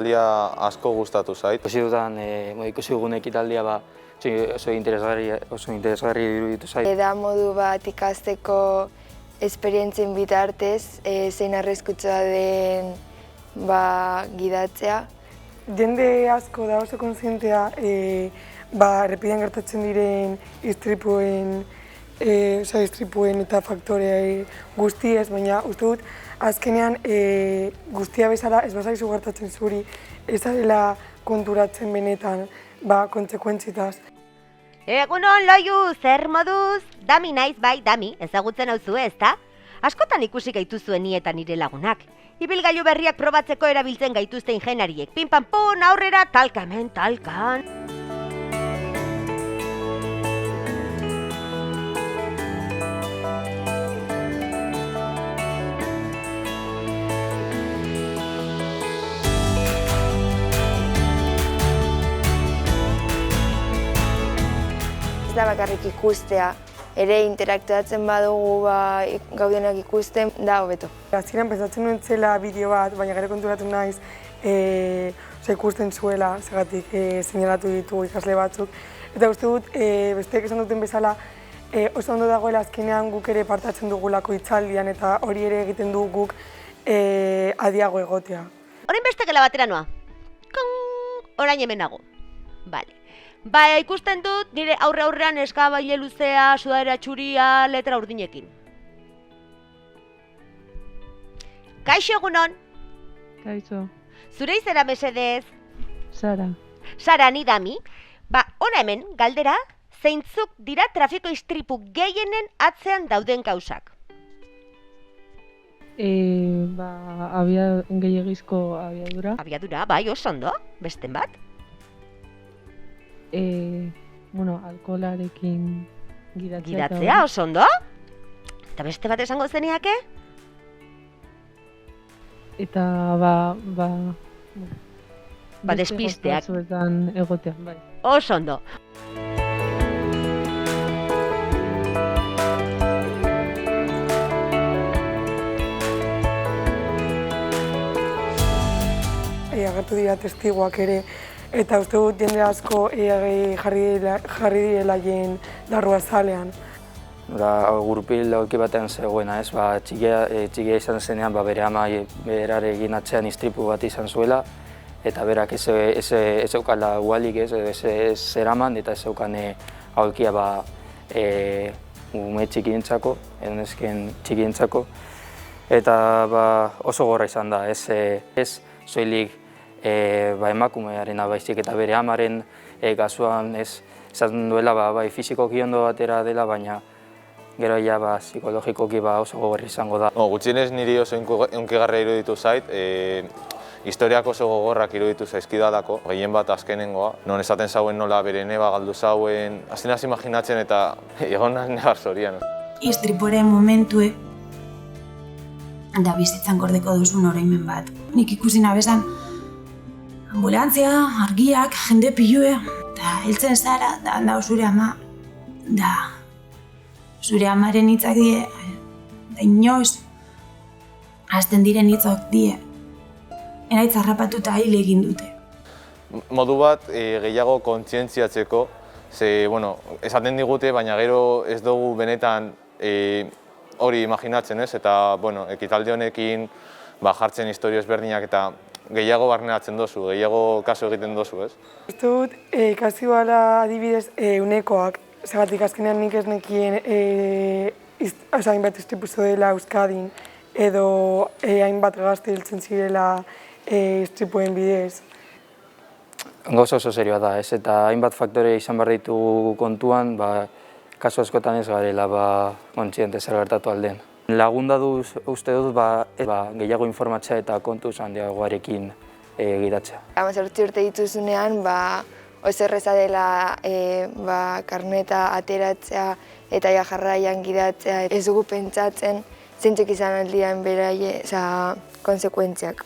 ekitaldia asko gustatu zait. Ikusi dudan, ikusi dugun ekitaldia oso interesgarri iruditu zait. Da modu bat ikasteko esperientzien bitartez, zein arriskutsua den gidatzea. Jende asko da oso kontzientea errepidean gertatzen diren istripuen eta faktore guztiez, baina uste dut azkenean guztia bezala ez bazaizu gertatzen zuri, ez dela konturatzen benetan kontsekuentzitaz. Egunon, loiu, zer moduz? Dami naiz bai, Dami, ezagutzen hau zue, ezta? Askotan ikusi gaituzuen ni eta nire lagunak. Ibilgailu berriak probatzeko erabiltzen gaituzte ingeniariek. Pin-pam-pun, aurrera, talkamen, talkan. Ez da bakarrik ikustea, ere interaktuatzen badugu gaudenak ikusten da hobeto. Azkenean pentsatzen nuen zela bideo bat, baina gero konturatu naiz ikusten zuela, zergatik seinalatu ditu ikasle batzuk. Eta uste dut, besteek esan duten bezala, oso ondo dagoela azkenean guk ere partatzen dugulako hitzaldian eta hori ere egiten du guk adiago egotea. Orain beste gela batera noa. Orain hemen nago. Bale. Ikusten dut nire aurrean eskabaile luzea, sudadera txuria, letra urdinekin. Kaixo egunon? Kaixo. Zure izena mesedez? Sara. Sara, ni Dami. Hona hemen, galdera, zeintzuk dira trafiko istripu gehienen atzean dauden gauzak? Gehiagizko abiadura. Abiadura, bai, oso ondo, besten bat? Alkoholarekin gidatzea. Gidatzea, oso ondo? Eta beste bat esango zeniake? Eta, despisteak. Batzuetan egotea, bai. Oso ondo. Agertu dira testiguak ere, eta uste dut jende asko jarri direla jen larrua zalean. Gurpil hauki batean zegoena, txikia izan zenean bere ama beraren atzean istripu bat izan zuela, eta berak ez zeukala ualik ez zeraman, eta ez zeukan aholkia ume txikientzako, nesken txikientzako, eta oso gorra izan da, ez soilik emakumearen baizik eta bere amaren kasuan izan duela fizikoki ondo batera dela, baina gero psikologikoki oso gogorra izango da. Gutxienez niri oso hunkigarria iruditu zait, historiak oso gogorrak iruditu zaizkidalako, gehien bat azkenengoa, non esaten zauen nola bere neba galdu zauen, aztenaz imaginatzen eta egon negar zorian. Istripuaren momentue da bizitzan gordeko duzun oroimen bat. Nik ikusi nabezan ambulantzia, argiak, jende pilue, eta heltzen zara, da zure ama, da zure amaren hitzak die, da inoiz, hasten diren hitzak die, eraitz harrapatuta hil egin dute. Modu bat gehiago kontzientziatzeko, esaten digute, baina gero ez dugu benetan hori imaginatzen ez, eta ekitaldi honekin jartzen historio ezberdinak eta gehiago barneratzen dozu, gehiago kasu egiten dozu, ez? Uste dut, ikasi bala adibidez unekoak, zagatik azkenean nik ez nekien hainbat istripuzo dela Euskadin, edo hainbat gazte hiltzen zirela istripuen bidez. Gauza oso serioa da, ez? Eta hainbat faktore izan behar ditu kontuan, kasu askotan ez garela kontziente zer gertatu alden. Lagunda uste dut gehiago informatzea eta kontuz handiagoarekin gidatzea. 18 urte dituzunean oso erreza dela karneta ateratzea eta jarraian gidatzea. Ez dugu pentsatzen zeintzuk izan aldian beraie konsekuentziak.